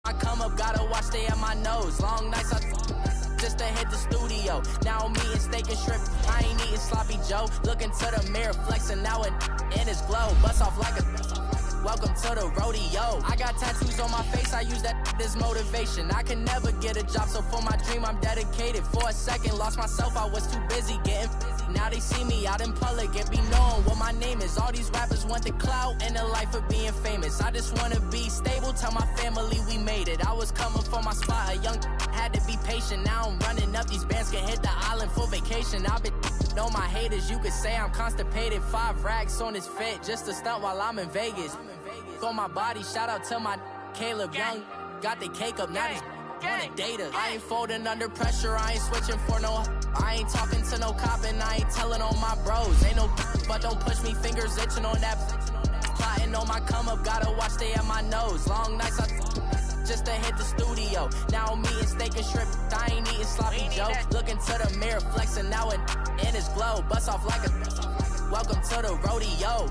I come up, gotta watch, stay at my nose. Long nights, just to hit the studio. Now I'm eating steak and shrimp. I ain't eating sloppy Joe. Looking to the mirror, flexing now and in his glow. Bust off like a welcome to the rodeo. I got tattoos on my face, I use that as motivation. I can never get a job, so for my dream I'm dedicated. For a second, lost myself, I was too busy getting now they see me out in public and be knowing what my name is. All these rappers want the clout and the life of being famous. I just wanna be stable, tell my family we made it. I was coming for my spot, a young had to be patient. Now I'm running up, these bands can hit the island for vacation. I've been know my haters, you could say I'm constipated. 5 racks on his fit, just to stunt while I'm in Vegas. On my body, shout out to my Caleb Young. Got the cake up, now he's on the data. I ain't folding under pressure, I ain't switching for no. I ain't talking to no cop and I ain't telling on my bros. Ain't no but don't push me, fingers itching on that. Plotting on my come up, gotta watch, stay at my nose. Long nights, just to hit the studio. Now I'm eating steak and shrimp, I ain't eating sloppy Joe. Looking to the mirror, flexing now and in his glow. Bust off like a welcome to the rodeo.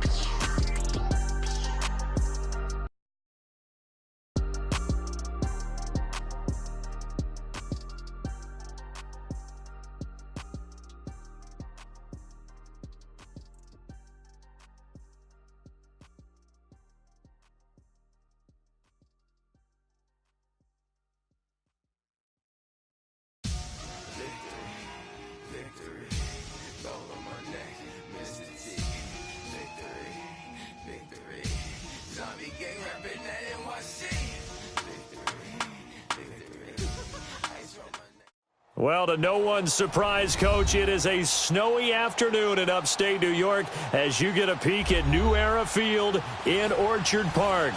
Well, to no one's surprise, Coach, it is a snowy afternoon in upstate New York as you get a peek at New Era Field in Orchard Park.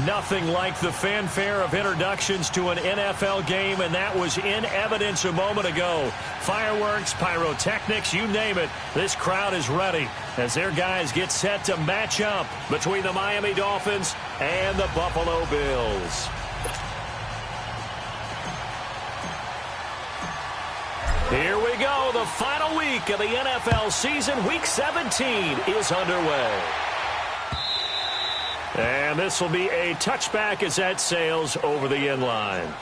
Nothing like the fanfare of introductions to an NFL game, and that was in evidence a moment ago. Fireworks, pyrotechnics, you name it. This crowd is ready as their guys get set to match up between the Miami Dolphins and the Buffalo Bills. Here we go. The final week of the NFL season. Week 17 is underway. And this will be a touchback as that sails over the end line.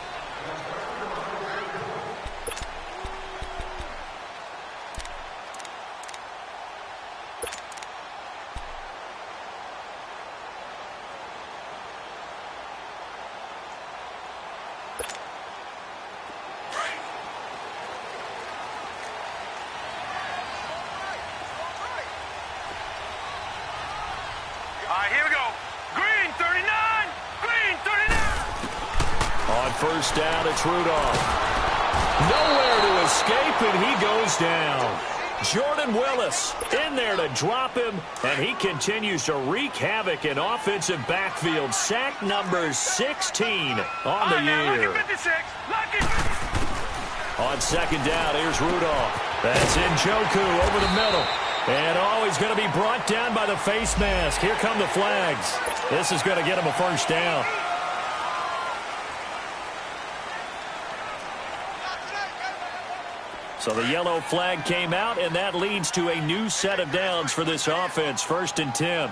First down, it's Rudolph. Nowhere to escape, and he goes down. Jordan Willis in there to drop him, and he continues to wreak havoc in offensive backfield. Sack number 16 on the year. On second down, here's Rudolph. That's Njoku over the middle. And he's going to be brought down by the face mask. Here come the flags. This is going to get him a first down. So the yellow flag came out, and that leads to a new set of downs for this offense. 1st and 10.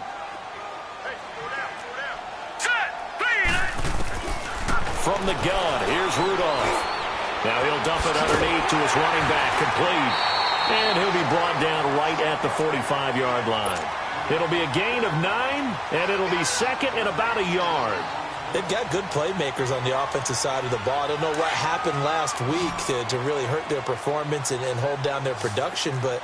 From the gun, here's Rudolph. Now he'll dump it underneath to his running back, complete. And he'll be brought down right at the 45-yard line. It'll be a gain of 9, and it'll be second and about a yard. They've got good playmakers on the offensive side of the ball. I don't know what happened last week to really hurt their performance and hold down their production, but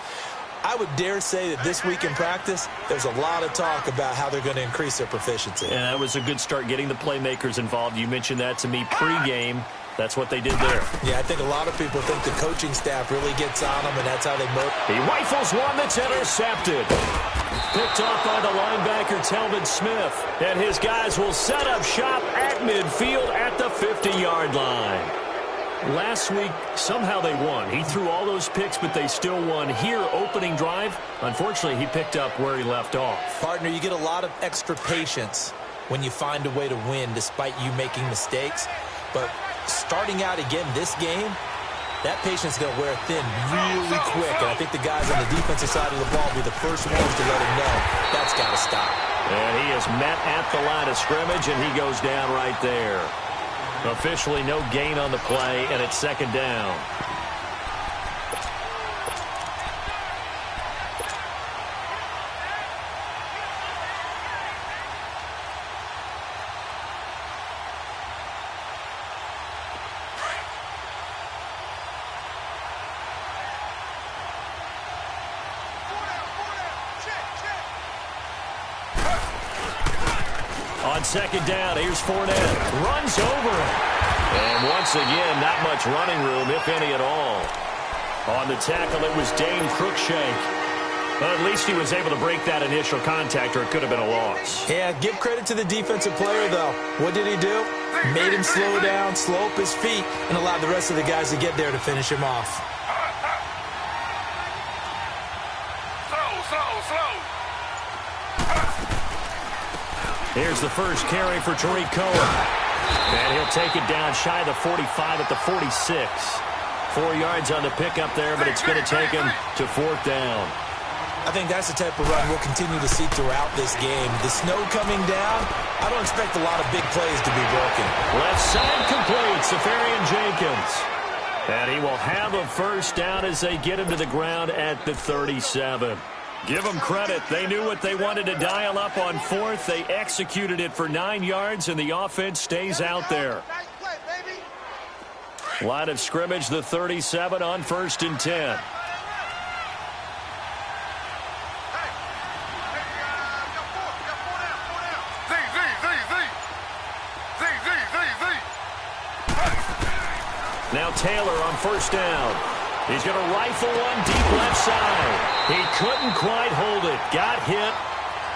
I would dare say that this week in practice, there's a lot of talk about how they're going to increase their proficiency. And that was a good start getting the playmakers involved. You mentioned that to me pregame. That's what they did there. Yeah, I think a lot of people think the coaching staff really gets on them, and that's how they motivate. He rifles one that's intercepted. Picked off by the linebacker, Telvin Smith. And his guys will set up shop at midfield at the 50-yard line. Last week, somehow they won. He threw all those picks, but they still won. Here, opening drive, unfortunately, he picked up where he left off. Partner, you get a lot of extra patience when you find a way to win despite you making mistakes. But starting out again this game, that patience is going to wear thin really quick. And I think the guys on the defensive side of the ball will be the first ones to let him know that's got to stop. And he is met at the line of scrimmage, and he goes down right there. Officially no gain on the play, and it's second down. On second down, here's Fournette. Runs over it. And once again, not much running room, if any at all. On the tackle, it was Dane Cruikshank. But at least he was able to break that initial contact, or it could have been a loss. Yeah, give credit to the defensive player, though. What did he do? Made him slow down, slow up his feet, and allowed the rest of the guys to get there to finish him off. Here's the first carry for Tariq Cohen. And he'll take it down shy of the 45 at the 46. 4 yards on the pickup there, but it's going to take him to fourth down. I think that's the type of run we'll continue to see throughout this game. The snow coming down, I don't expect a lot of big plays to be broken. Left side complete, Safarian Jenkins. And he will have a first down as they get him to the ground at the 37. Give them credit. They knew what they wanted to dial up on fourth. They executed it for 9 yards, and the offense stays out there. Line of scrimmage, the 37 on 1st and 10. Now Taylor on first down. He's going to rifle one deep left side. He couldn't quite hold it. Got hit.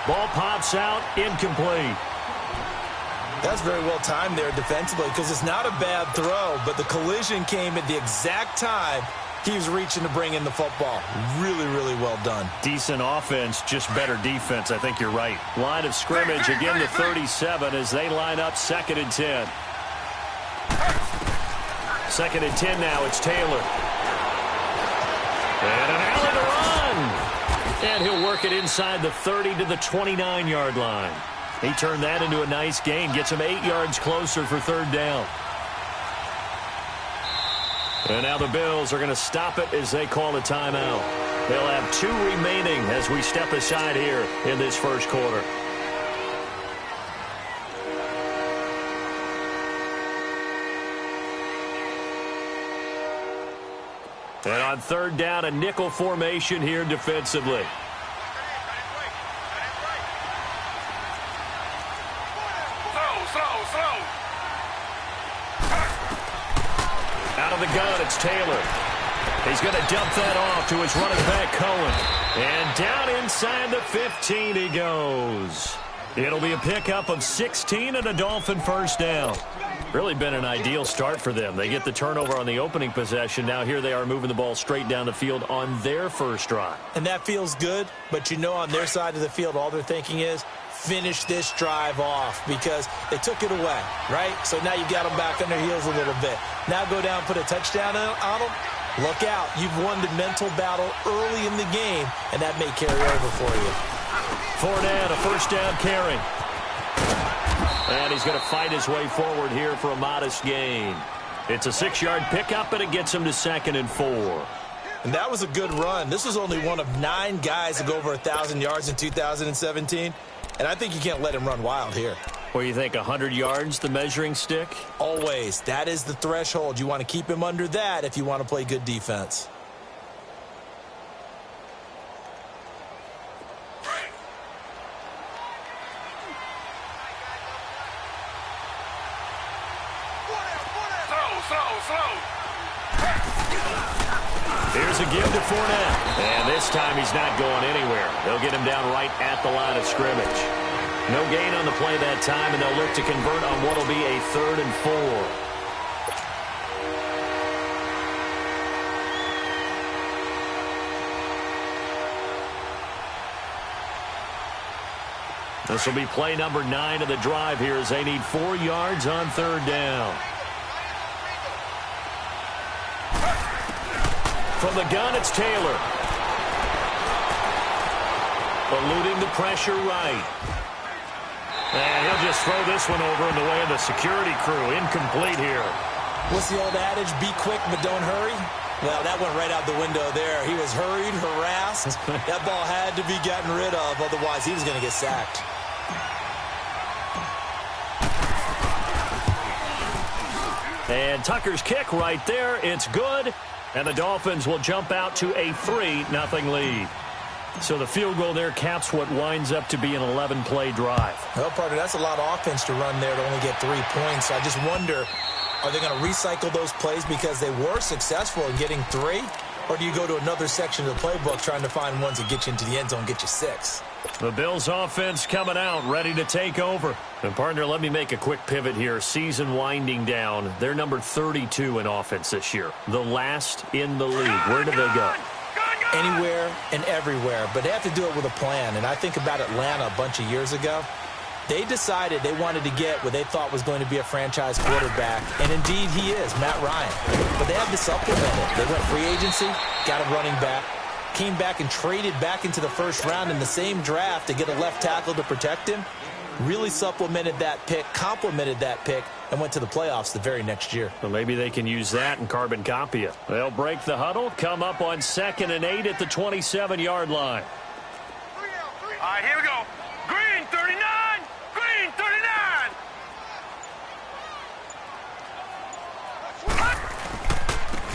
Ball pops out. Incomplete. That's very well timed there defensively because it's not a bad throw, but the collision came at the exact time he was reaching to bring in the football. Really, really well done. Decent offense, just better defense. I think you're right. Line of scrimmage, again the 37 as they line up 2nd and 10. 2nd and 10 now. It's Taylor. And an alley to run. And he'll work it inside the 30 to the 29-yard line. He turned that into a nice gain. Gets him 8 yards closer for 3rd down. And now the Bills are going to stop it as they call a timeout. They'll have 2 remaining as we step aside here in this first quarter. And on 3rd down, a nickel formation here defensively. Out of the gun, it's Taylor. He's going to dump that off to his running back, Cohen. And down inside the 15 he goes. It'll be a pickup of 16 and a Dolphin first down. Really been an ideal start for them. They get the turnover on the opening possession. Now here they are moving the ball straight down the field on their first drive. And that feels good, but you know on their side of the field all they're thinking is finish this drive off because they took it away, right? So now you've got them back on their heels a little bit. Now go down, put a touchdown on them. Look out. You've won the mental battle early in the game, and that may carry over for you. Fournette, a first down carry. And he's going to fight his way forward here for a modest gain. It's a 6-yard pickup, and it gets him to 2nd and 4. And that was a good run. This was only one of 9 guys to go over 1,000 yards in 2017. And I think you can't let him run wild here. What do you think, 100 yards, the measuring stick? Always. That is the threshold. You want to keep him under that if you want to play good defense. Here's a give to Fournette. And this time he's not going anywhere. They'll get him down right at the line of scrimmage. No gain on the play that time, and they'll look to convert on what will be a 3rd and 4. This will be play number 9 of the drive here as they need 4 yards on 3rd down. From the gun, it's Taylor. Eluding the pressure right. And he'll just throw this one over in the way of the security crew. Incomplete here. What's the old adage? Be quick, but don't hurry. Well, that went right out the window there. He was hurried, harassed. That ball had to be gotten rid of. Otherwise, he was going to get sacked. And Tucker's kick right there. It's good. And the Dolphins will jump out to a 3-0 lead. So the field goal there caps what winds up to be an 11-play drive. Well, partner, that's a lot of offense to run there to only get 3 points. I just wonder, are they going to recycle those plays because they were successful in getting 3? Or do you go to another section of the playbook trying to find ones that get you into the end zone and get you 6? The Bills offense coming out, ready to take over. And, partner, let me make a quick pivot here. Season winding down. They're number 32 in offense this year. The last in the league. Where do they go? Anywhere and everywhere. But they have to do it with a plan. And I think about Atlanta a bunch of years ago. They decided they wanted to get what they thought was going to be a franchise quarterback. And, indeed, he is, Matt Ryan. But they had to supplement it. They went free agency, got a running back, came back and traded back into the first round in the same draft to get a left tackle to protect him. Really supplemented that pick, complemented that pick, and went to the playoffs the very next year. Well, maybe they can use that and carbon copy it. They'll break the huddle, come up on 2nd and 8 at the 27-yard line. All right, here we go. Green 39, green 39.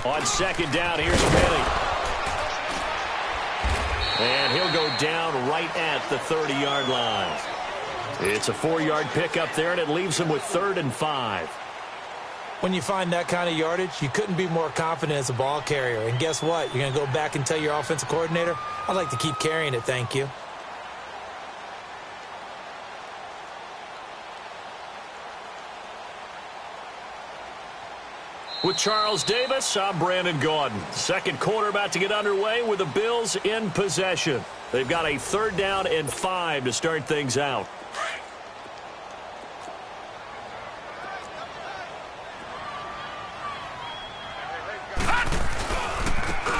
On 2nd down, here's Penny. And he'll go down right at the 30-yard line. It's a 4-yard pickup there, and it leaves him with 3rd and 5. When you find that kind of yardage, you couldn't be more confident as a ball carrier. And guess what? You're going to go back and tell your offensive coordinator, I'd like to keep carrying it, thank you. With Charles Davis, I'm Brandon Gaudin. Second quarter about to get underway with the Bills in possession. They've got a 3rd down and 5 to start things out.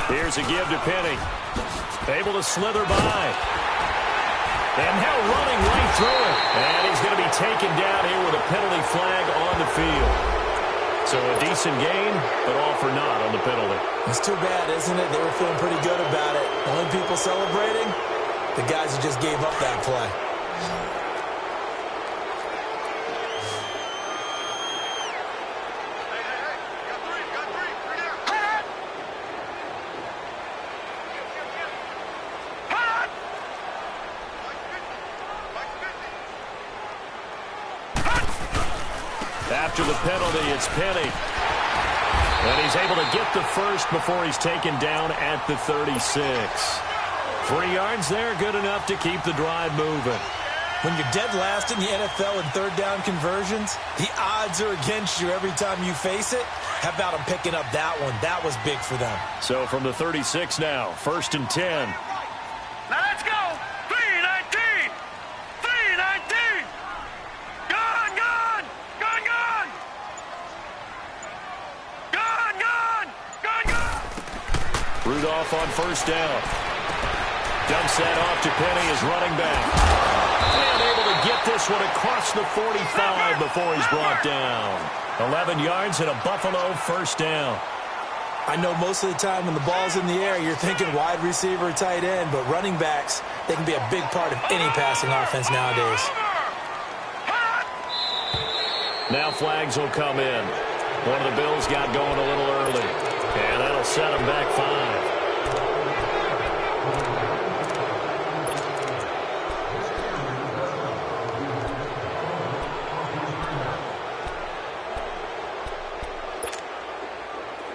Here's a give to Penny. Able to slither by. And now running right through it. And he's going to be taken down here with a penalty flag on the field. So a decent game, but all for naught on the penalty. It's too bad, isn't it? They were feeling pretty good about it. The only people celebrating, the guys who just gave up that play. After the penalty, it's Penny. And he's able to get the first before he's taken down at the 36. 3 yards there, good enough to keep the drive moving. When you're dead last in the NFL in 3rd down conversions, the odds are against you every time you face it. How about them picking up that one? That was big for them. So from the 36 now, 1st and 10. Now let's go. 3-19. 3-19. Gone, gone. Gone, gone. Gone, gone. Gone, gone. Rudolph on 1st down. Dumps that off to Penny as running back. And able to get this one across the 45 before he's brought down. 11 yards and a Buffalo 1st down. I know most of the time when the ball's in the air, you're thinking wide receiver, tight end, but running backs, they can be a big part of any passing offense nowadays. Now flags will come in. One of the Bills got going a little early. And that'll set them back 5.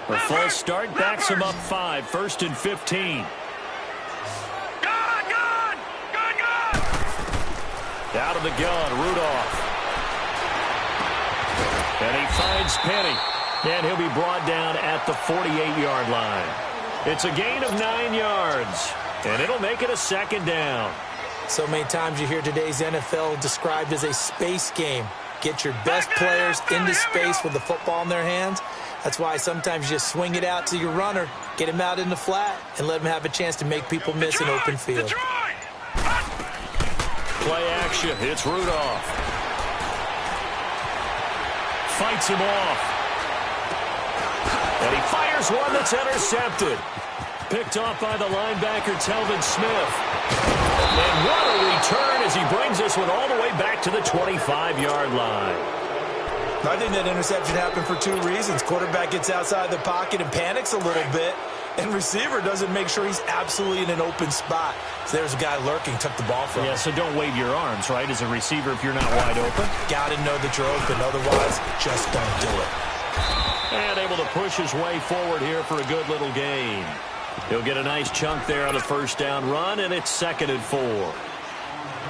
A false start backs him up 5. 1st and 15. Out of the gun, Rudolph. And he finds Penny. And he'll be brought down at the 48-yard line. It's a gain of 9 yards. And it'll make it a 2nd down. So many times you hear today's NFL described as a space game. Get your best players into space with the football in their hands. That's why sometimes you just swing it out to your runner, get him out in the flat, and let him have a chance to make people miss an open field. Play action. It's Rudolph. fights him off. And he fires one that's intercepted. Picked off by the linebacker, Telvin Smith. And what a return as he brings this one all the way back to the 25-yard line. I think that interception happened for two reasons. Quarterback gets outside the pocket and panics a little bit, and receiver doesn't make sure he's absolutely in an open spot. So there's a guy lurking, took the ball from him. Yeah, so don't wave your arms, right, as a receiver if you're not wide open. Got to know that you're open. Otherwise, just don't do it. And able to push his way forward here for a good little gain. He'll get a nice chunk there on the first down run, and it's 2nd and 4.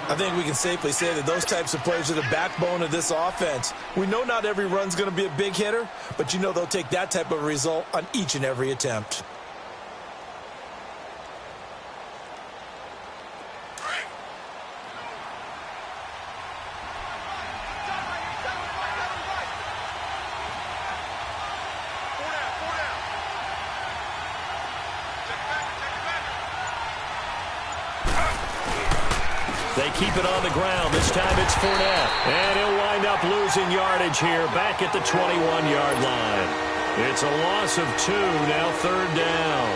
I think we can safely say that those types of plays are the backbone of this offense. We know not every run's going to be a big hitter, but you know they'll take that type of result on each and every attempt. They keep it on the ground. This time it's Fournette. And he'll wind up losing yardage here back at the 21-yard line. It's a loss of 2, now 3rd down.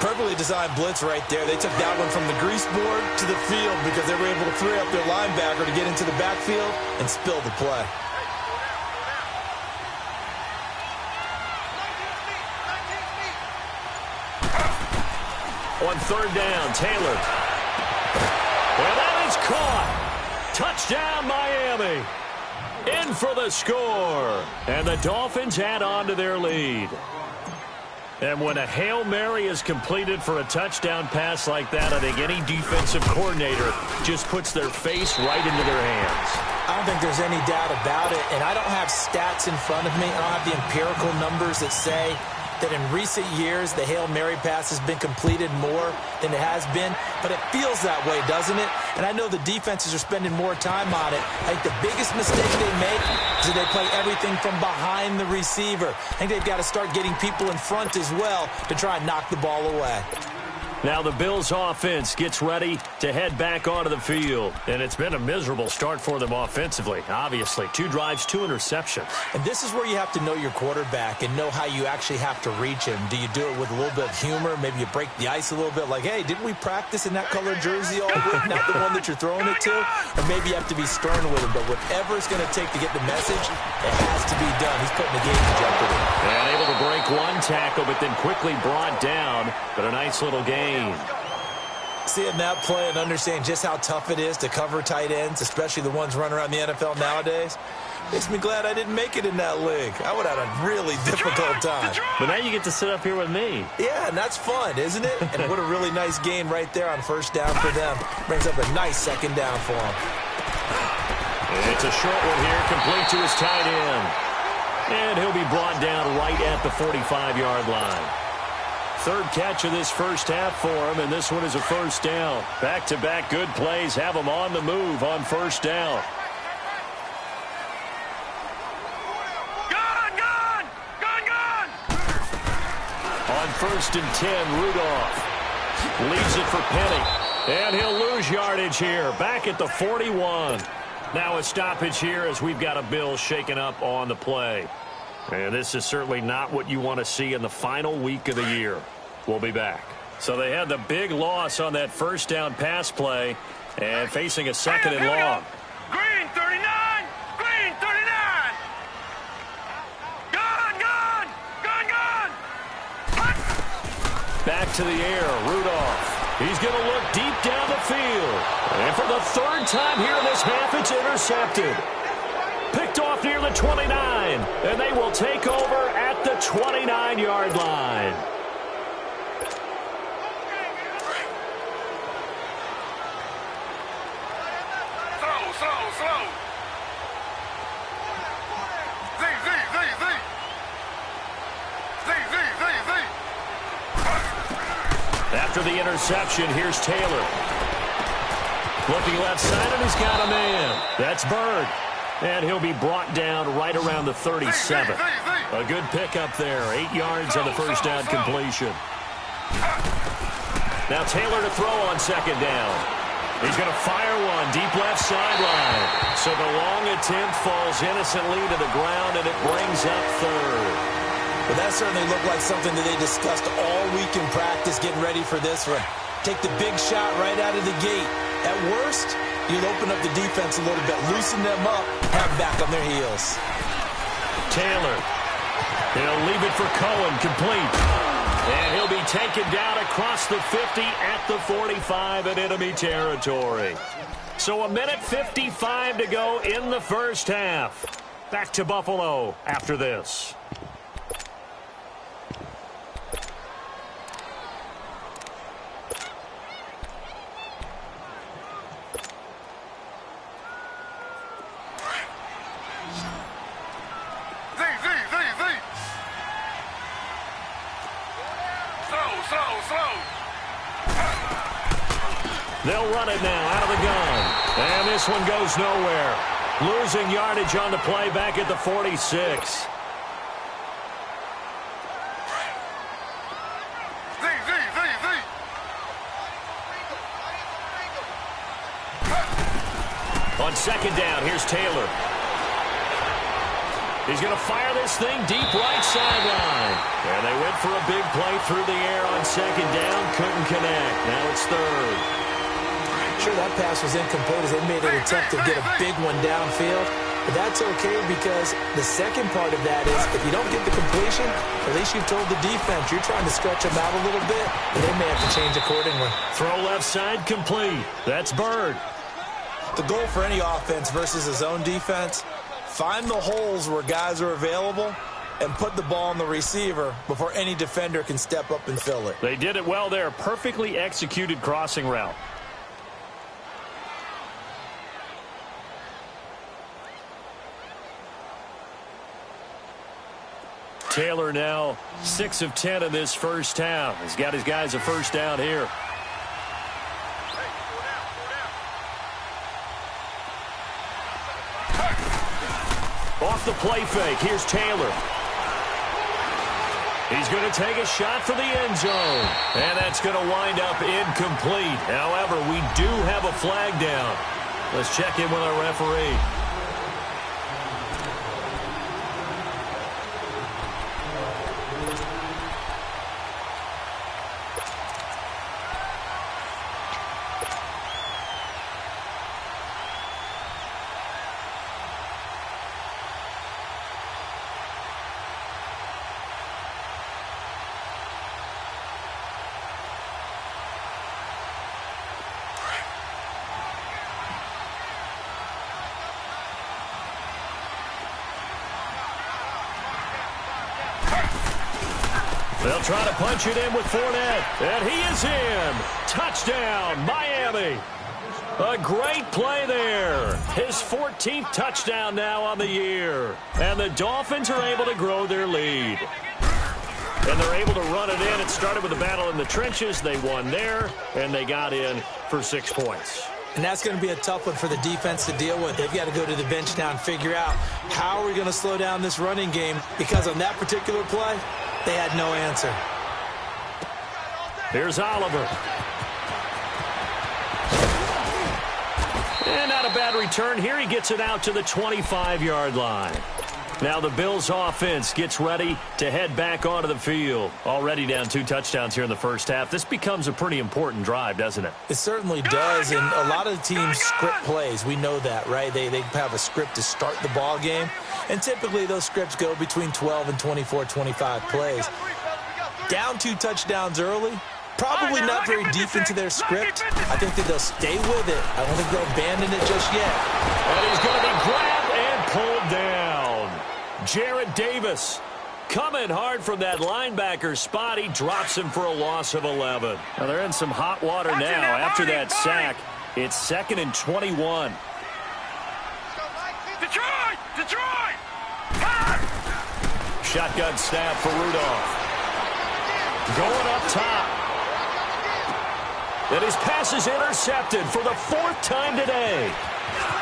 Perfectly designed blitz right there. They took that one from the grease board to the field because they were able to free up their linebacker to get into the backfield and spill the play. On 3rd down, Taylor. Well, that is caught. Touchdown, Miami. In for the score. And the Dolphins add on to their lead. And when a Hail Mary is completed for a touchdown pass like that, I think any defensive coordinator just puts their face right into their hands. I don't think there's any doubt about it. And I don't have stats in front of me. I don't have the empirical numbers that say that in recent years the Hail Mary pass has been completed more than it has been, but it feels that way, doesn't it? And I know the defenses are spending more time on it. I think the biggest mistake they make is that they play everything from behind the receiver. I think they've got to start getting people in front as well to try and knock the ball away. Now the Bills offense gets ready to head back onto the field. And it's been a miserable start for them offensively, obviously. 2 drives, 2 interceptions. And this is where you have to know your quarterback and know how you actually have to reach him. Do you do it with a little bit of humor? Maybe you break the ice a little bit like, hey, didn't we practice in that colored jersey all week, not the one that you're throwing it to? Or maybe you have to be stern with him. But whatever it's going to take to get the message, it has to be done. He's putting the game in jeopardy. And able to break one tackle, but then quickly brought down. But a nice little gain. Seeing that play and understanding just how tough it is to cover tight ends, especially the ones running around the NFL nowadays, makes me glad I didn't make it in that league. I would have had a really difficult time. But now you get to sit up here with me. Yeah, and that's fun, isn't it? And what a really nice gain right there on first down for them. Brings up a nice 2nd down for them. It's a short one here, complete to his tight end. And he'll be brought down right at the 45-yard line. 3rd catch of this first half for him, and this one is a first down. Back-to-back good plays have him on the move on first down. Gone! On 1st and 10, Rudolph leaves it for Penny. And he'll lose yardage here, back at the 41. Now a stoppage here as we've got a Bill shaken up on the play. And this is certainly not what you want to see in the final week of the year. We'll be back. So they had the big loss on that first down pass play and facing a 2nd and long. Green 39! Green 39! Gone! Back to the air, Rudolph. He's going to look deep down the field. And for the 3rd time here in this half, it's intercepted. Picked off near the 29, and they will take over at the 29-yard line. Slow. Z. After the interception, here's Taylor. Looking left side, and he's got a man. That's Bird. And he'll be brought down right around the 37. A good pickup there. 8 yards on the first down completion. Now Taylor to throw on 2nd down. He's going to fire one deep left sideline. So the long attempt falls innocently to the ground, and it brings up third. Well, that certainly looked like something that they discussed all week in practice, getting ready for this one. Take the big shot right out of the gate. At worst, you'll open up the defense a little bit, loosen them up, have back on their heels. Taylor. He'll leave it for Cohen, complete. And he'll be taken down across the 50 at the 45 in enemy territory. So 1:55 to go in the first half. Back to Buffalo after this. They'll run it now out of the gun. And this one goes nowhere. Losing yardage on the play back at the 46. On second down, here's Taylor. He's going to fire this thing deep right sideline. And they went for a big play through the air on second down. Couldn't connect. Now it's third. Sure, that pass was incomplete as they made an attempt to get a big one downfield. But that's okay because the second part of that is if you don't get the completion, at least you've told the defense you're trying to stretch them out a little bit, and they may have to change accordingly. Throw left side complete. That's Bird. The goal for any offense versus his own defense, find the holes where guys are available and put the ball on the receiver before any defender can step up and fill it. They did it well there. Perfectly executed crossing route. Taylor now 6 of 10 in this first half. He's got his guys a first down here. Off the play fake, here's Taylor. He's going to take a shot for the end zone. And that's going to wind up incomplete. However, we do have a flag down. Let's check in with our referee. They'll try to punch it in with Fournette. And he is in. Touchdown, Miami. A great play there. His 14th touchdown now on the year. And the Dolphins are able to grow their lead. And they're able to run it in. It started with a battle in the trenches. They won there, and they got in for 6 points. And that's going to be a tough one for the defense to deal with. They've got to go to the bench now and figure out how are we going to slow down this running game, because on that particular play, they had no answer. Here's Oliver. And not a bad return here. He gets it out to the 25-yard line. Now the Bills offense gets ready to head back onto the field. Already down 2 touchdowns here in the first half. This becomes a pretty important drive, doesn't it? It certainly does, and a lot of the teams script plays. We know that, right? They have a script to start the ball game, and typically those scripts go between 12 and 24, 25 plays. Down 2 touchdowns early, probably not very deep into their script. I think that they'll stay with it. I don't think they'll abandon it just yet. And he's going to be grabbed and pulled down. Jarrett Davis coming hard from that linebacker spot. He drops him for a loss of 11. Now they're in some hot water now after that sack. It's 2nd and 21. Detroit! Shotgun snap for Rudolph. Going up top. And his pass is intercepted for the 4th time today.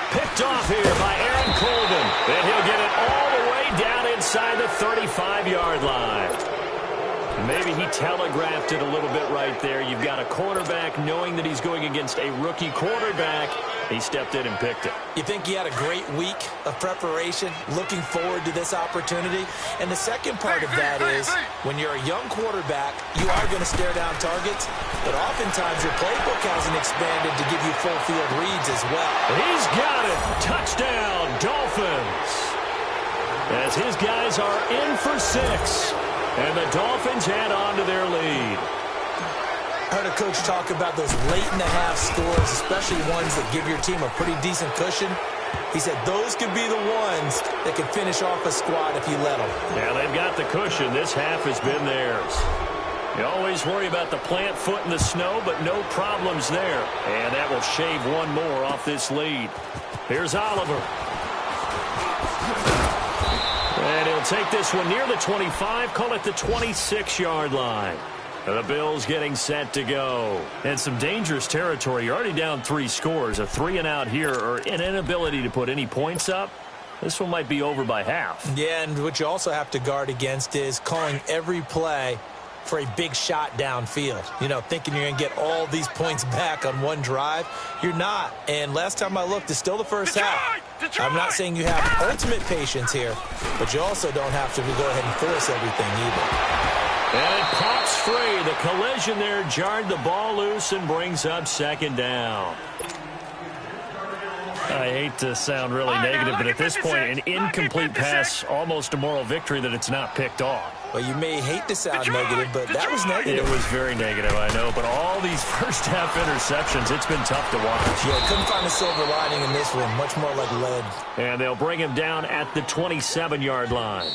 Picked off here by Aaron Colvin. And he'll get it all the way down inside the 35-yard line. Maybe he telegraphed it a little bit right there. You've got a cornerback knowing that he's going against a rookie quarterback. He stepped in and picked it. You think he had a great week of preparation, looking forward to this opportunity? And the second part of that is, when you're a young quarterback, you are going to stare down targets, but oftentimes your playbook hasn't expanded to give you full field reads as well. He's got it. Touchdown, Dolphins. As his guys are in for 6. And the Dolphins add on to their lead. I heard a coach talk about those late-in-the-half scores, especially ones that give your team a pretty decent cushion. He said those could be the ones that can finish off a squad if you let them. Yeah, they've got the cushion. This half has been theirs. You always worry about the plant foot in the snow, but no problems there. And that will shave one more off this lead. Here's Oliver. And he'll take this one near the 25, call it the 26-yard line. The Bills getting set to go. And some dangerous territory. You're already down 3 scores. A 3-and-out here, or an inability to put any points up. This one might be over by half. Yeah, and what you also have to guard against is calling every play for a big shot downfield. You know, thinking you're going to get all these points back on one drive. You're not. And last time I looked, it's still the first half. I'm not saying you have ultimate patience here, but you also don't have to go ahead and force everything either. And it pops free. The collision there jarred the ball loose and brings up 2nd down. I hate to sound really negative, but at this point, an incomplete pass, almost a moral victory that it's not picked off. Well, you may hate to sound negative, but that was negative. It was very negative, I know. But all these first-half interceptions, it's been tough to watch. Yeah, couldn't find a silver lining in this one. Much more like lead. And they'll bring him down at the 27-yard line.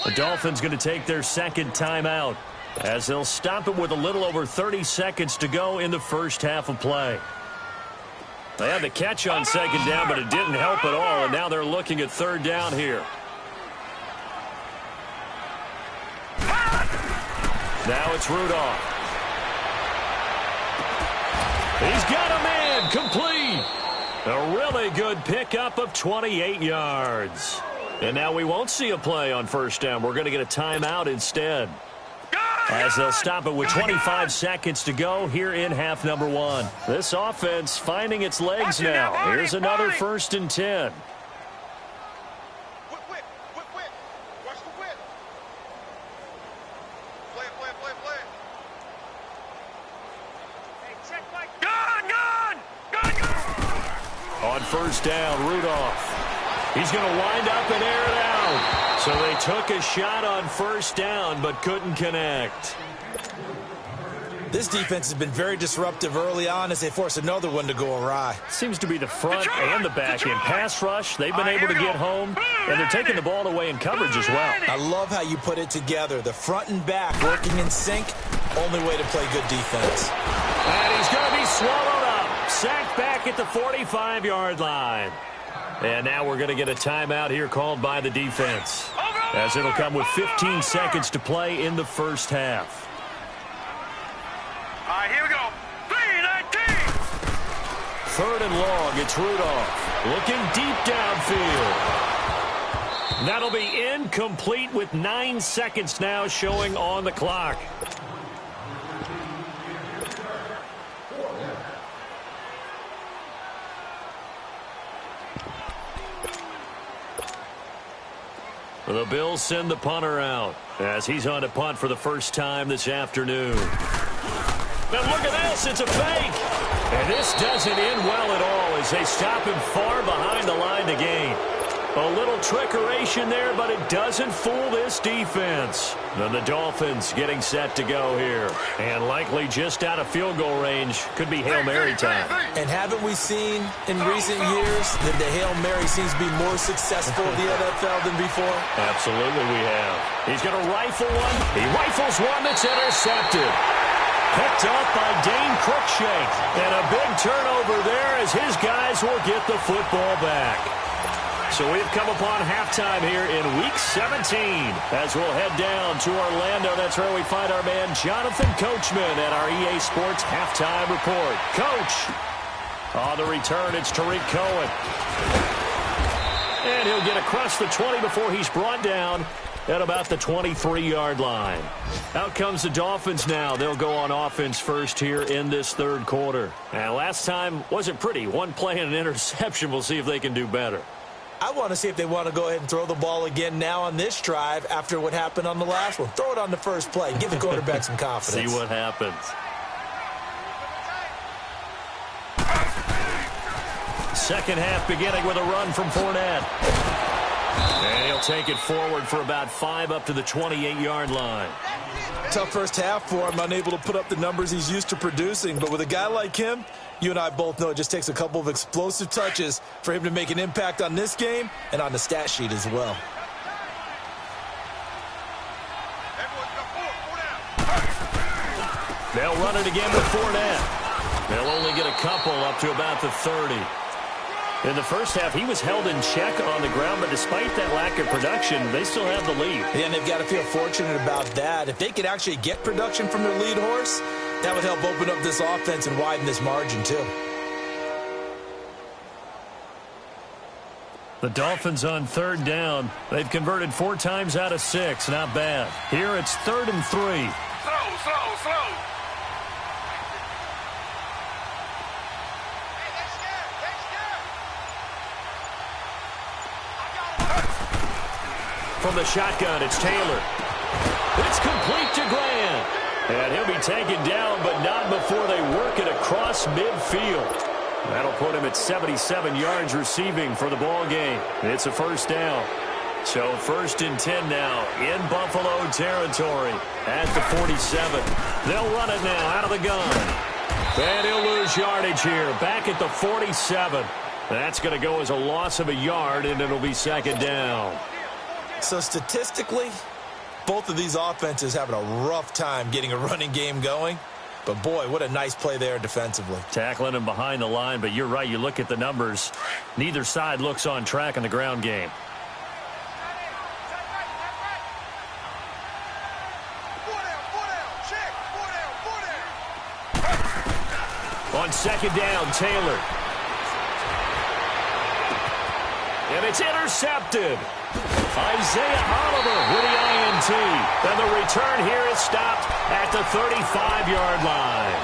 The Dolphins going to take their 2nd timeout as they'll stop it with a little over 30 seconds to go in the first half of play. They had the catch on 2nd down, but it didn't help at all, and now they're looking at 3rd down here. Now it's Rudolph. He's got a man, complete. A really good pickup of 28 yards. And now we won't see a play on 1st down. We're going to get a timeout instead. As they'll stop it with 25 seconds to go here in half number 1. This offense finding its legs now. Here's another 1st and 10. Watch the whip. Play it. Hey, check my gun! On 1st down, Rudolph. He's going to wind up and air it out. So they took a shot on 1st down, but couldn't connect. This defense has been very disruptive early on as they force another one to go awry. Seems to be the front and the back end. Pass rush, they've been able to get home, and they're taking the ball away in coverage as well. I love how you put it together. The front and back working in sync, only way to play good defense. And he's going to be swallowed up. Sacked back at the 45-yard line. And now we're going to get a timeout here called by the defense, as it'll come with 15 seconds to play in the first half. All right, here we go. 3-19. 3rd and long, it's Rudolph looking deep downfield. That'll be incomplete with 9 seconds now showing on the clock. The Bills send the punter out as he's on to punt for the first time this afternoon. Now look at this, it's a fake. And this doesn't end well at all as they stop him far behind the line to gain. A little trickeration there, but it doesn't fool this defense. Then the Dolphins getting set to go here. And likely just out of field goal range. Could be Hail Mary time. And haven't we seen in recent years that the Hail Mary seems to be more successful in the NFL than before? Absolutely we have. He's going to rifle one. He rifles one that's intercepted. Picked up by Dane Cruikshank. And a big turnover there as his guys will get the football back. So we've come upon halftime here in Week 17 as we'll head down to Orlando. That's where we find our man Jonathan Coachman at our EA Sports Halftime Report. Coach, on the return, it's Tariq Cohen. And he'll get across the 20 before he's brought down at about the 23-yard line. Out comes the Dolphins now. They'll go on offense first here in this third quarter. And last time wasn't pretty. One play and an interception. We'll see if they can do better. I want to see if they want to go ahead and throw the ball again now on this drive after what happened on the last one. Throw it on the first play. Give the quarterback some confidence. See what happens. Second half beginning with a run from Fournette. And he'll take it forward for about 5 up to the 28-yard line. Tough first half for him, unable to put up the numbers he's used to producing. But with a guy like him, you and I both know it just takes a couple of explosive touches for him to make an impact on this game and on the stat sheet as well. They'll run it again with Fournette. They'll only get a couple up to about the 30. In the first half, he was held in check on the ground, but despite that lack of production, they still have the lead. Yeah, and they've got to feel fortunate about that. If they could actually get production from their lead horse, that would help open up this offense and widen this margin too. The Dolphins on third down. They've converted 4 times out of 6. Not bad. Here it's 3rd and 3. Slow. From the shotgun, it's Taylor. It's complete to Grant. And he'll be taken down, but not before they work it across midfield. That'll put him at 77 yards receiving for the ball game. It's a first down. So 1st and 10 now in Buffalo territory at the 47. They'll run it now out of the gun. And he'll lose yardage here back at the 47. That's going to go as a loss of a yard, and it'll be 2nd down. So statistically, both of these offenses having a rough time getting a running game going. But, boy, what a nice play there defensively. Tackling him behind the line, but you're right. You look at the numbers. Neither side looks on track in the ground game. On 2nd down, Taylor. And it's intercepted. Isaiah Oliver with the INT. And the return here is stopped at the 35-yard line.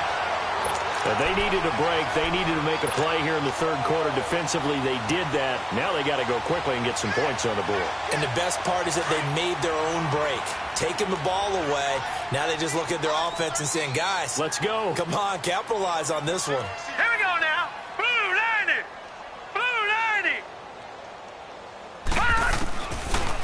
But they needed a break. They needed to make a play here in the third quarter. Defensively, they did that. Now they got to go quickly and get some points on the board. And the best part is that they made their own break. Taking the ball away. Now they just look at their offense and saying, guys, let's go. Come on, capitalize on this one. Here we go now. Blue 90. Blue 90.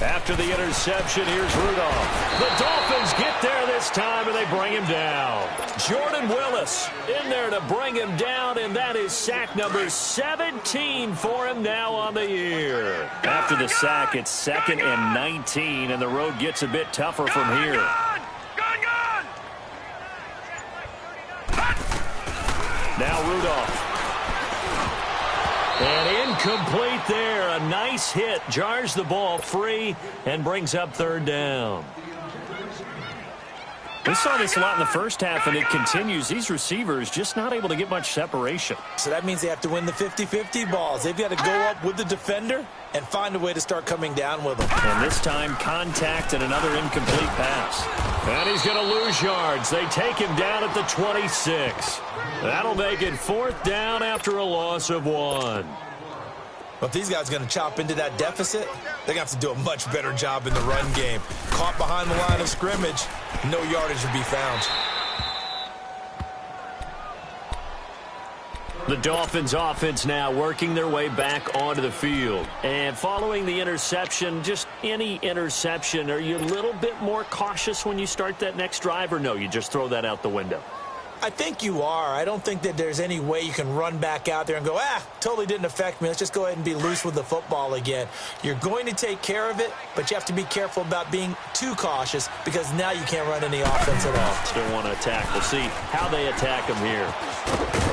After the interception, here's Rudolph. The Dolphins get there this time, and they bring him down. Jordan Willis in there to bring him down, and that is sack number 17 for him now on the year. After the sack, it's 2nd and 19, and the road gets a bit tougher from here. Gun! Now Rudolph. And incomplete there. A nice hit. Jars the ball free and brings up 3rd down. We saw this a lot in the first half, and it continues. These receivers just not able to get much separation. So that means they have to win the 50-50 balls. They've got to go up with the defender and find a way to start coming down with them. And this time, contact and another incomplete pass. And he's going to lose yards. They take him down at the 26. That'll make it 4th down after a loss of 1. But if these guys are going to chop into that deficit, they're going to have to do a much better job in the run game. Caught behind the line of scrimmage, no yardage would be found. The Dolphins offense now working their way back onto the field. And following the interception, just any interception, are you a little bit more cautious when you start that next drive, or no, you just throw that out the window? I think you are. I don't think that there's any way you can run back out there and go, totally didn't affect me. Let's just go ahead and be loose with the football again. You're going to take care of it, but you have to be careful about being too cautious because now you can't run any offense at all. Still want to attack. We'll see how they attack him here.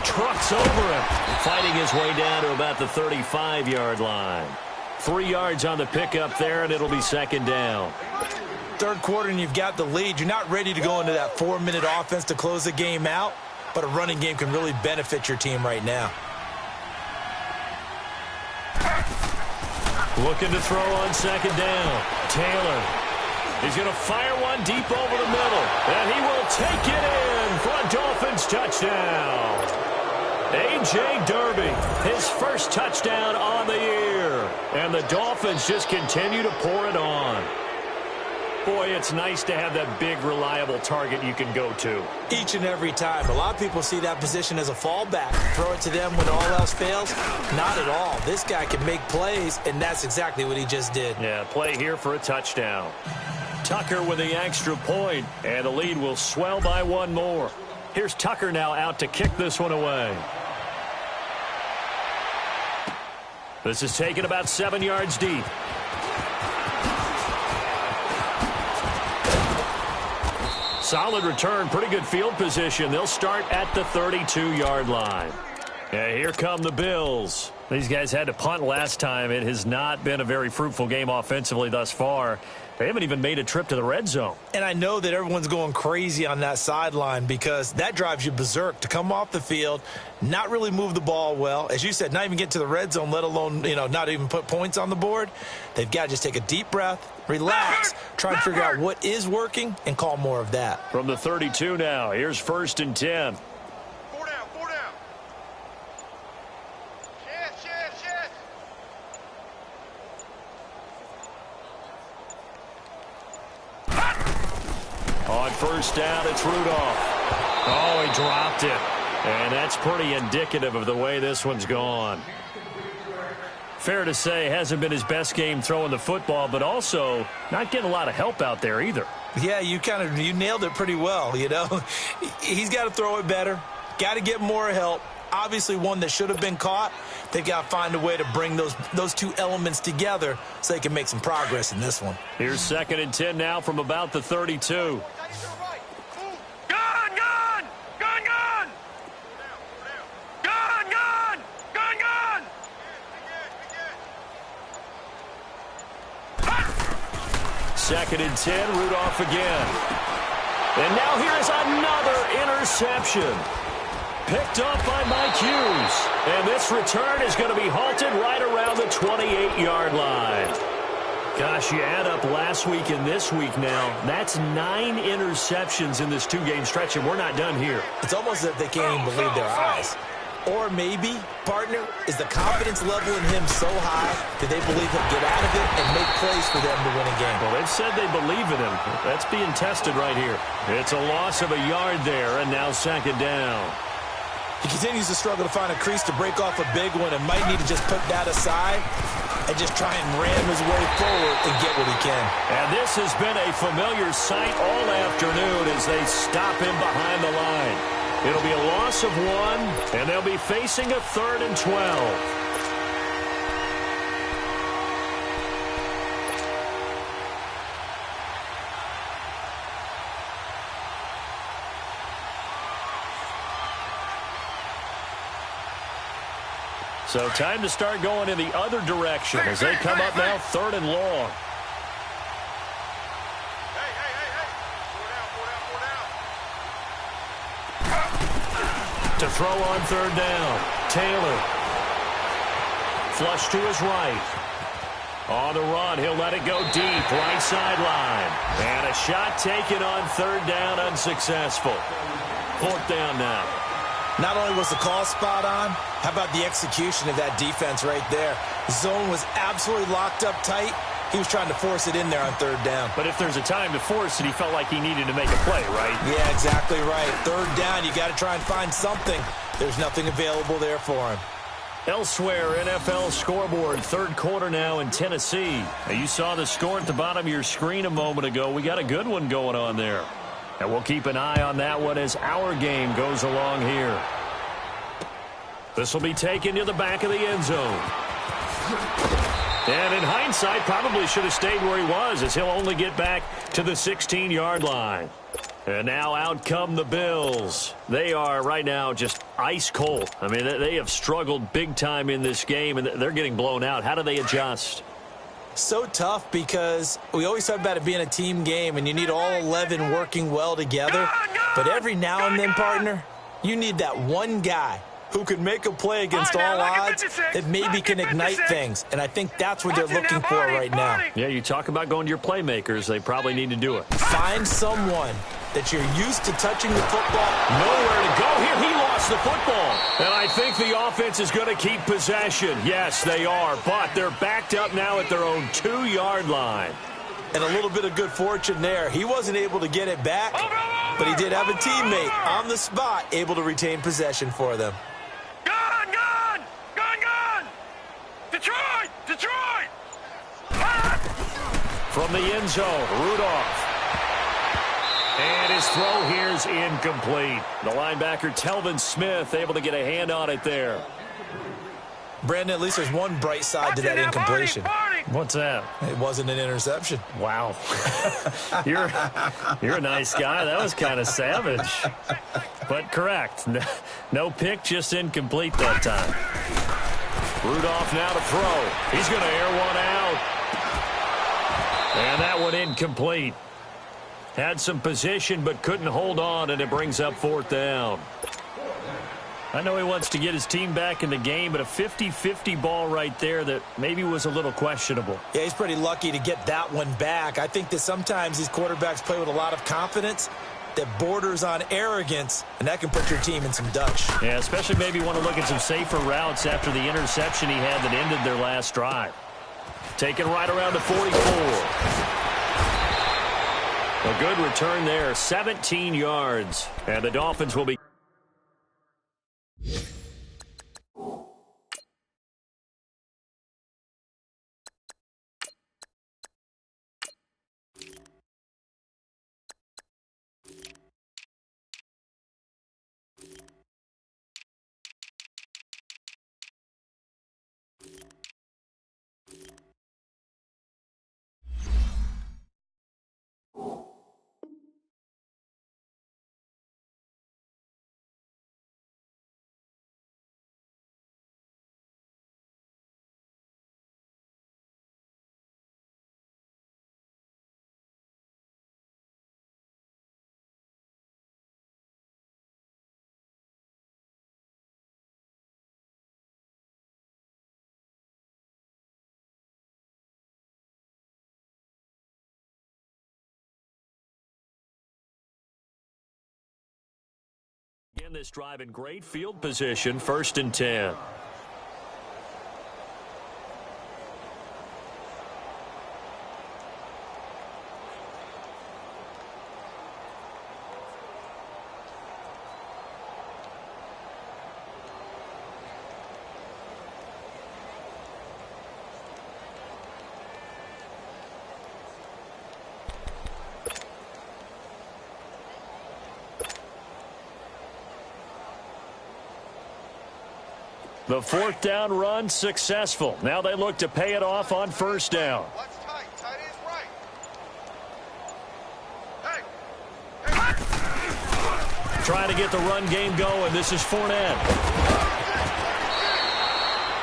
Trucks over him, fighting his way down to about the 35-yard line. 3 yards on the pickup there, and it'll be 2nd down. Third quarter and you've got the lead. You're not ready to go into that 4-minute offense to close the game out, but a running game can really benefit your team right now. Looking to throw on second down. Taylor. He's going to fire one deep over the middle. And he will take it in for a Dolphins touchdown. A.J. Derby, his first touchdown on the year. And the Dolphins just continue to pour it on. Boy, it's nice to have that big, reliable target you can go to. Each and every time. A lot of people see that position as a fallback. Throw it to them when all else fails. Not at all. This guy can make plays, and that's exactly what he just did. Yeah, play here for a touchdown. Tucker with the extra point, and the lead will swell by one more. Here's Tucker now out to kick this one away. This is taken about 7 yards deep. Solid return, pretty good field position. They'll start at the 32-yard line. Yeah, here come the Bills. These guys had to punt last time. It has not been a very fruitful game offensively thus far. They haven't even made a trip to the red zone. And I know that everyone's going crazy on that sideline because that drives you berserk to come off the field, not really move the ball well. As you said, not even get to the red zone, let alone, not even put points on the board. They've got to just take a deep breath, relax, try and figure out what is working, and call more of that. From the 32 now, here's 1st and 10. Four down. Yes. On 1st down, it's Rudolph. Oh, he dropped it. And that's pretty indicative of the way this one's gone. Fair to say, hasn't been his best game throwing the football, but also not getting a lot of help out there either. Yeah, you nailed it pretty well, He's got to throw it better, got to get more help. Obviously one that should have been caught. They've got to find a way to bring those two elements together so they can make some progress in this one. Here's 2nd and 10 now from about the 32. Second and 10, Rudolph again. And now here's another interception. Picked up by Mike Hughes. And this return is going to be halted right around the 28-yard line. Gosh, you add up last week and this week now. That's 9 interceptions in this 2-game stretch, and we're not done here. It's almost as if they can't even believe their eyes. Or maybe, partner, is the confidence level in him so high that they believe he'll get out of it and make plays for them to win a game. Well, they've said they believe in him. That's being tested right here. It's a loss of a yard there, and now 2nd down. He continues to struggle to find a crease to break off a big one and might need to just put that aside and just try and ram his way forward and get what he can. And this has been a familiar sight all afternoon as they stop him behind the line. It'll be a loss of 1, and they'll be facing a 3rd and 12. So time to start going in the other direction as they come up now 3rd and long. To throw on 3rd down, Taylor. Flush to his right. On the run, he'll let it go deep, right sideline. And a shot taken on 3rd down, unsuccessful. 4th down now. Not only was the call spot on, how about the execution of that defense right there? The zone was absolutely locked up tight. He was trying to force it in there on 3rd down. But if there's a time to force it, he felt like he needed to make a play, right? Yeah, exactly right. 3rd down, you got to try and find something. There's nothing available there for him. Elsewhere, NFL scoreboard, 3rd quarter now in Tennessee. Now, you saw the score at the bottom of your screen a moment ago. We got a good one going on there. And we'll keep an eye on that one as our game goes along here. This will be taken to the back of the end zone. And in hindsight, probably should have stayed where he was as he'll only get back to the 16-yard line. And now out come the Bills. They are right now just ice cold. I mean, they have struggled big time in this game, and they're getting blown out. How do they adjust? So tough because we always talk about it being a team game, and you need all 11 working well together. But every now and then, partner, you need that one guy who can make a play against all odds that maybe can ignite things. And I think that's what they're looking for right now. Yeah, you talk about going to your playmakers. They probably need to do it. Find someone that you're used to touching the football. Nowhere to go here. He lost the football. And I think the offense is going to keep possession. Yes, they are. But they're backed up now at their own 2-yard line. And a little bit of good fortune there. He wasn't able to get it back, but he did have a teammate on the spot able to retain possession for them. Gun! Detroit! From the end zone, Rudolph. And his throw here is incomplete. The linebacker, Telvin Smith, able to get a hand on it there. Brandon, at least there's one bright side to that incompletion. What's that? It wasn't an interception. Wow. You're a nice guy. That was kind of savage. But correct. No pick, just incomplete that time. Rudolph now to throw. He's going to air one out. And that one incomplete. Had some position but couldn't hold on, and it brings up 4th down. I know he wants to get his team back in the game, but a 50-50 ball right there that maybe was a little questionable. Yeah, he's pretty lucky to get that one back. I think that sometimes these quarterbacks play with a lot of confidence that borders on arrogance, and that can put your team in some Dutch. Yeah, especially maybe want to look at some safer routes after the interception he had that ended their last drive. Taken right around the 44. A good return there, 17 yards. And the Dolphins will be... Again, this drive in great field position, 1st and 10. The 4th down run successful. Now they look to pay it off on 1st down. What's tight? Tight is right. Hey! Trying to get the run game going. This is Fournette.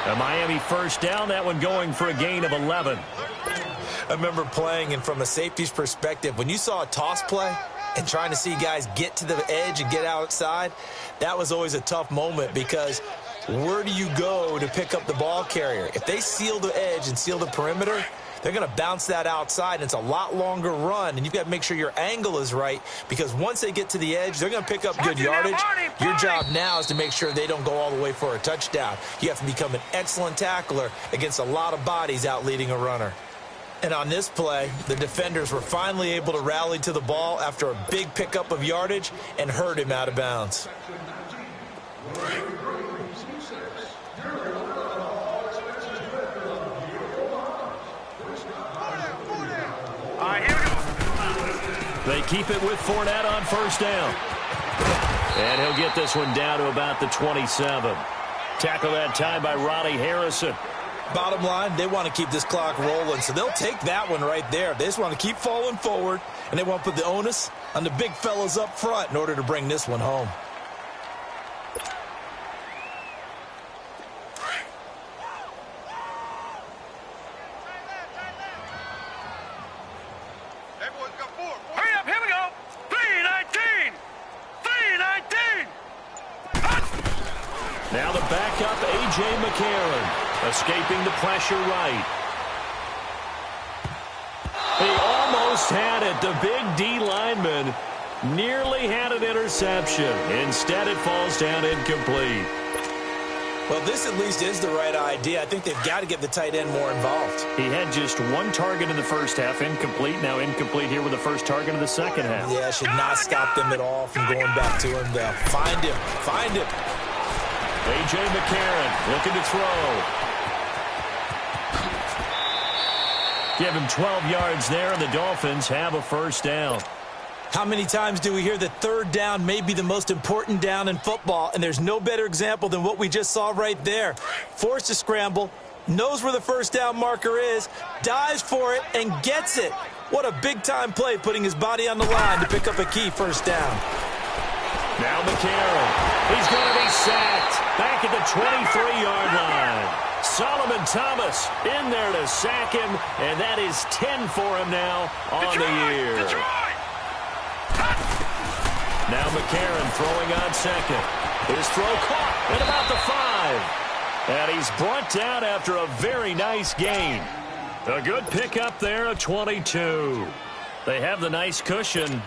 A Miami 1st down. That one going for a gain of 11. I remember playing, and from a safety's perspective, when you saw a toss play and trying to see guys get to the edge and get outside, that was always a tough moment because where do you go to pick up the ball carrier? If they seal the edge and seal the perimeter, they're going to bounce that outside, and it's a lot longer run, and you've got to make sure your angle is right because once they get to the edge, they're going to pick up good yardage. Your job now is to make sure they don't go all the way for a touchdown. You have to become an excellent tackler against a lot of bodies out leading a runner. And on this play, the defenders were finally able to rally to the ball after a big pickup of yardage and hurt him out of bounds. They keep it with Fournette on 1st down. And he'll get this one down to about the 27. Tackle that time by Ronnie Harrison. Bottom line, they want to keep this clock rolling, so they'll take that one right there. They just want to keep falling forward, and they want to put the onus on the big fellas up front in order to bring this one home. Hurry up, here we go. 3:19. Now the backup, A.J. McCarron, escaping the pressure right. He almost had it. The big D lineman nearly had an interception. Instead, it falls down incomplete. Well, this at least is the right idea. I think they've got to get the tight end more involved. He had just one target in the first half, incomplete. Now incomplete here with the first target in the second half. Yeah, should not stop them at all from going back to him. They'll find him. Find him. A.J. McCarron looking to throw. Give him 12 yards there, and the Dolphins have a first down. How many times do we hear that third down may be the most important down in football, and there's no better example than what we just saw right there. Forced to scramble, knows where the first down marker is, dives for it, and gets it. What a big-time play, putting his body on the line to pick up a key first down. Now McCarron. He's going to be sacked back at the 23-yard line. Solomon Thomas in there to sack him, and that is 10 for him now on the year. Now McCarron throwing on second. His throw caught at about the 5. And he's brought down after a very nice gain. A good pickup there of 22. They have the nice cushion.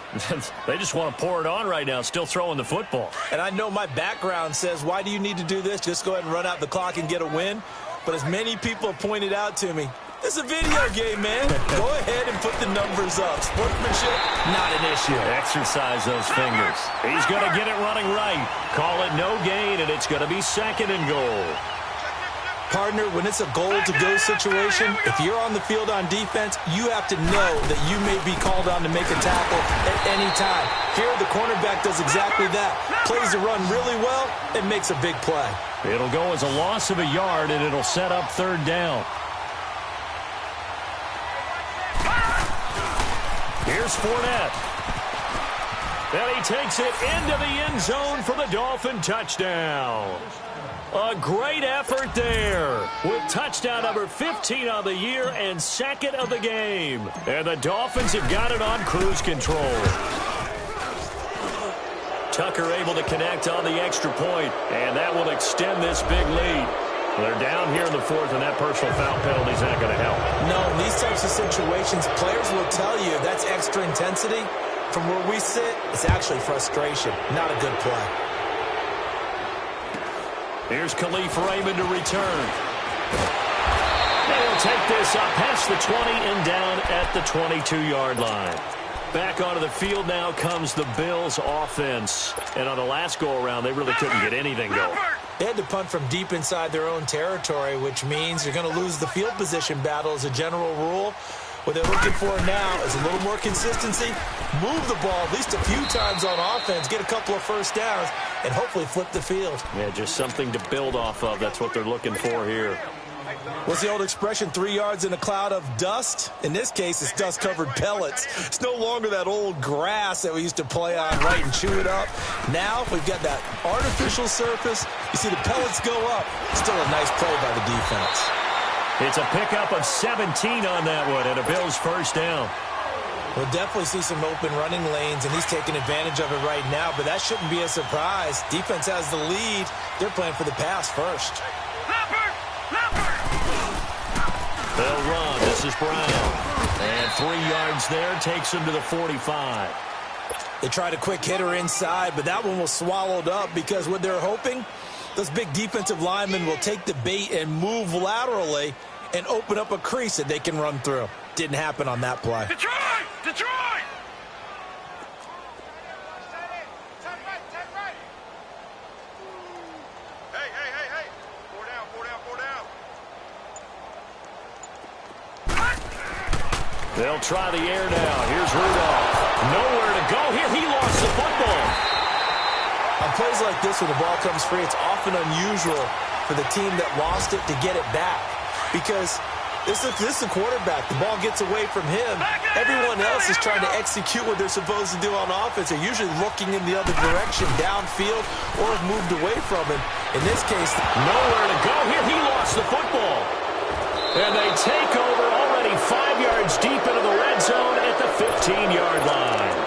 They just want to pour it on right now, still throwing the football. And I know my background says, why do you need to do this? Just go ahead and run out the clock and get a win. But as many people have pointed out to me, this is a video game, man. Go ahead and put the numbers up. Sportsmanship, not an issue. Exercise those fingers. He's going to get it running right. Call it no gain, and it's going to be second and goal. Partner, when it's a goal-to-go situation, if you're on the field on defense, you have to know that you may be called on to make a tackle at any time. Here, the cornerback does exactly that. Plays the run really well and makes a big play. It'll go as a loss of a yard, and it'll set up third down. Here's Fournette. And he takes it into the end zone for the Dolphin touchdown. A great effort there with touchdown number 15 on the year and second of the game. And the Dolphins have got it on cruise control. Tucker able to connect on the extra point, and that will extend this big lead. They're down here in the fourth, and that personal foul penalty is not going to help. No, in these types of situations, players will tell you that's extra intensity. From where we sit, it's actually frustration, not a good play. Here's Khalif Raymond to return. They'll take this up past the 20 and down at the 22-yard line. Back onto the field now comes the Bills' offense. And on the last go-around, they really couldn't get anything going. They had to punt from deep inside their own territory, which means you're going to lose the field position battle as a general rule. What they're looking for now is a little more consistency, move the ball at least a few times on offense, get a couple of first downs, and hopefully flip the field. Yeah, just something to build off of. That's what they're looking for here. What's the old expression, 3 yards in a cloud of dust? In this case, it's dust-covered pellets. It's no longer that old grass that we used to play on, right, and chew it up. Now we've got that artificial surface. You see the pellets go up. Still a nice play by the defense. It's a pickup of 17 on that one, and a Bills first down. We'll definitely see some open running lanes, and he's taking advantage of it right now, but that shouldn't be a surprise. Defense has the lead. They're playing for the pass first. They'll run. This is Brown. And 3 yards there takes him to the 45. They tried a quick hitter inside, but that one was swallowed up because what they're hoping, those big defensive linemen will take the bait and move laterally and open up a crease that they can run through. Didn't happen on that play. Detroit! Detroit! Hey. 4 down. They'll try the air now. Here's Rudolph. Nowhere to go here. He lost the football. On plays like this, when the ball comes free, it's often unusual for the team that lost it to get it back. Because this is a quarterback. The ball gets away from him. Everyone else is trying to execute what they're supposed to do on offense. They're usually looking in the other direction, downfield, or have moved away from him. In this case, nowhere to go here. He lost the football. And they take over already 5 yards deep into the red zone at the 15-yard line.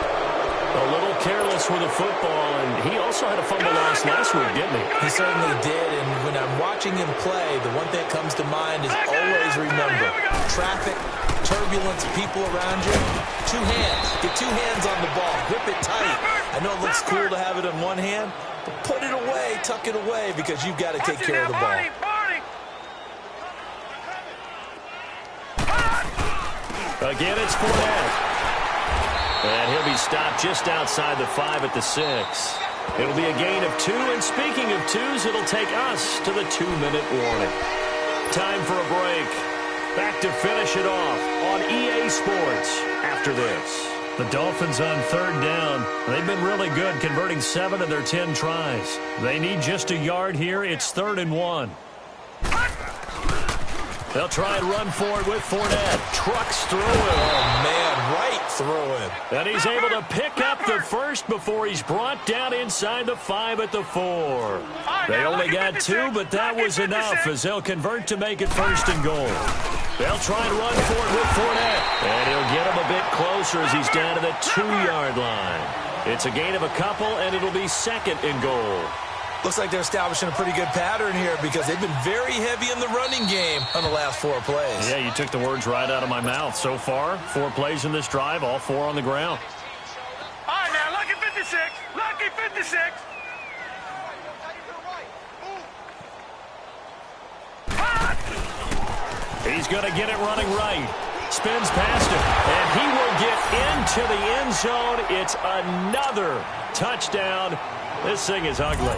A little careless loss with a football, and he also had a fumble loss last week, didn't he? He certainly did, and when I'm watching him play, the one thing that comes to mind is always remember, traffic, turbulence, people around you, two hands. Get two hands on the ball. Grip it tight. I know it looks cool to have it in one hand, but put it away, tuck it away, because you've got to take care of the ball. Again, it's Fournette. And he'll be stopped just outside the 5 at the 6. It'll be a gain of 2, and speaking of 2s, it'll take us to the 2-minute warning. Time for a break. Back to finish it off on EA Sports after this. The Dolphins on 3rd down. They've been really good, converting 7 of their 10 tries. They need just a yard here. It's 3rd and 1. They'll try and run for it with Fournette. Trucks through him. Oh, man, right through him. And he's able to pick up the first before he's brought down inside the 5 at the 4. They only got 2, but that was enough as they'll convert to make it 1st and goal. They'll try and run for it with Fournette. And he'll get him a bit closer as he's down to the 2-yard line. It's a gain of a couple, and it'll be 2nd and goal. Looks like they're establishing a pretty good pattern here because they've been very heavy in the running game on the last 4 plays. Yeah, you took the words right out of my mouth. So far, 4 plays in this drive, all 4 on the ground. All right, now, lucky 56. Lucky 56. He's going to get it running right. Spins past him, and he will get into the end zone. It's another touchdown. This thing is ugly.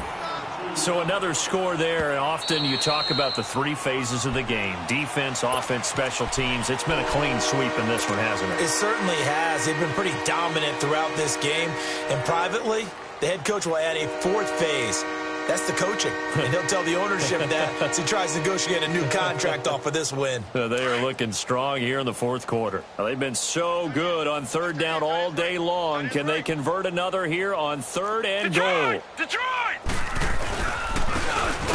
So another score there, and often you talk about the 3 phases of the game. Defense, offense, special teams. It's been a clean sweep in this one, hasn't it? It certainly has. They've been pretty dominant throughout this game. And privately, the head coach will add a 4th phase. That's the coaching. And he'll tell the ownership that as he tries to negotiate a new contract off of this win. They are looking strong here in the 4th quarter. They've been so good on 3rd down all day long. Can they convert another here on 3rd and goal? Detroit!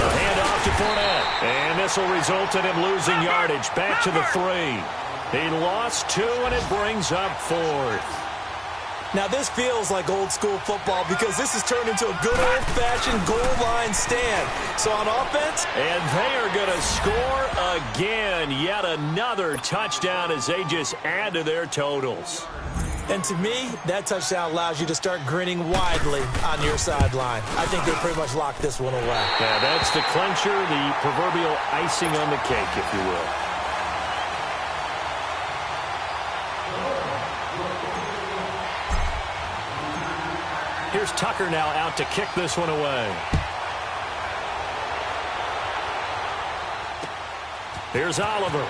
The handoff to Fournette. And this will result in him losing yardage. Back to the 3. He lost 2, and it brings up 4th. Now, this feels like old-school football because this has turned into a good old-fashioned goal line stand. So on offense... And they are going to score again. Yet another touchdown as they just add to their totals. And to me, that touchdown allows you to start grinning widely on your sideline. I think they pretty much locked this one away. Yeah, that's the clincher, the proverbial icing on the cake, if you will. Here's Tucker now out to kick this one away. Here's Oliver.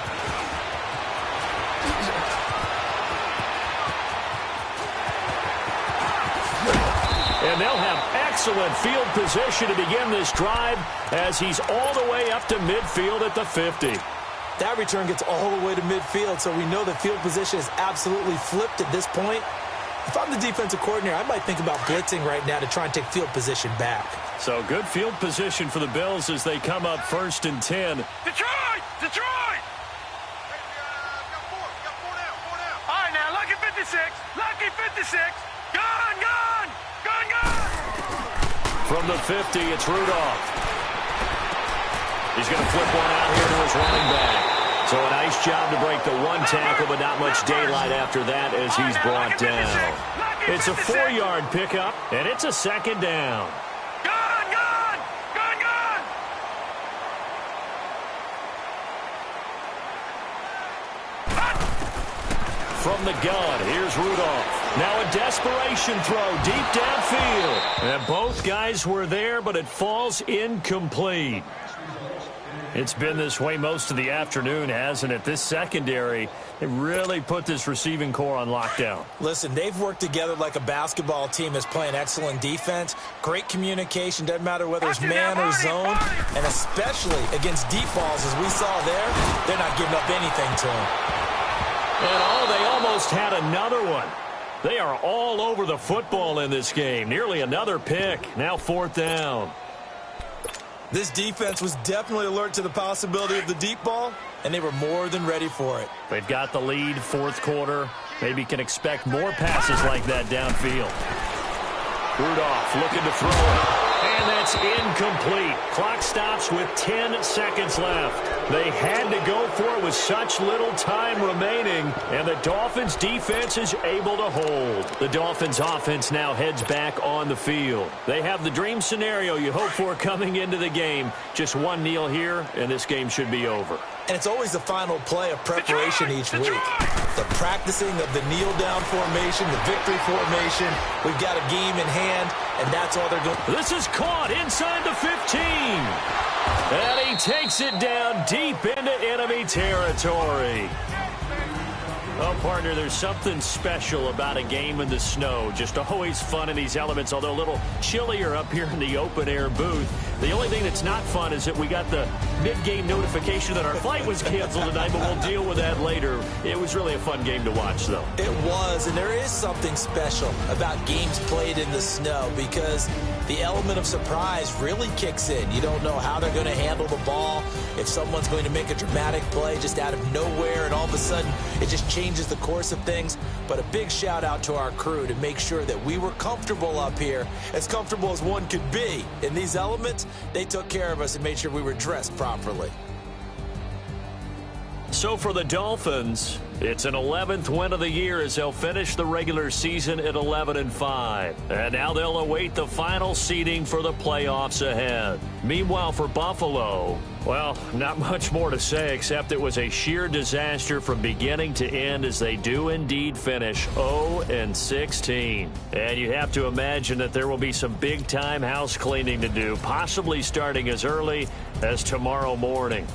And they'll have excellent field position to begin this drive as he's all the way up to midfield at the 50. That return gets all the way to midfield, so we know the field position is absolutely flipped at this point. If I'm the defensive coordinator, I might think about blitzing right now to try and take field position back. So good field position for the Bills as they come up 1st and 10. Detroit! Detroit! All right, now, lucky 56. Lucky 56. Gone, gone! Gone, gone! From the 50, it's Rudolph. He's going to flip one out here to his running back. So a nice job to break the 1 tackle, but not much daylight after that as he's brought down. It's a 4-yard pickup, and it's a 2nd down. Gone, gone! Gone, gone! From the gun, here's Rudolph. Now a desperation throw deep downfield. And both guys were there, but it falls incomplete. It's been this way most of the afternoon, hasn't it? This secondary, they really put this receiving core on lockdown. Listen, they've worked together like a basketball team that's playing excellent defense. Great communication, doesn't matter whether it's man or zone. And especially against deep balls, as we saw there, they're not giving up anything to them. And they almost had another one. They are all over the football in this game. Nearly another pick. Now 4th down. This defense was definitely alert to the possibility of the deep ball, and they were more than ready for it. They've got the lead, 4th quarter. Maybe can expect more passes like that downfield. Rudolph looking to throw it. And that's incomplete. Clock stops with 10 seconds left. They had to go for it with such little time remaining, and the Dolphins' defense is able to hold. The Dolphins' offense now heads back on the field. They have the dream scenario you hope for coming into the game. Just one kneel here, and this game should be over. And it's always the final play of preparation each week. The practicing of the kneel-down formation, the victory formation. We've got a game in hand, and that's all they're going to do. This is caught inside the 15. And he takes it down deep into enemy territory. Oh, partner, there's something special about a game in the snow. Just always fun in these elements, although a little chillier up here in the open-air booth. The only thing that's not fun is that we got the mid-game notification that our flight was canceled tonight, but we'll deal with that later. It was really a fun game to watch, though. It was, and there is something special about games played in the snow because the element of surprise really kicks in. You don't know how they're going to handle the ball, if someone's going to make a dramatic play just out of nowhere, and all of a sudden it just changes the course of things. But a big shout out to our crew to make sure that we were comfortable up here, as comfortable as one could be. In these elements, they took care of us and made sure we were dressed properly. So for the Dolphins, it's an 11th win of the year as they'll finish the regular season at 11-5. And now they'll await the final seeding for the playoffs ahead. Meanwhile, for Buffalo, well, not much more to say except it was a sheer disaster from beginning to end as they do indeed finish 0-16. And you have to imagine that there will be some big-time house cleaning to do, possibly starting as early as tomorrow morning.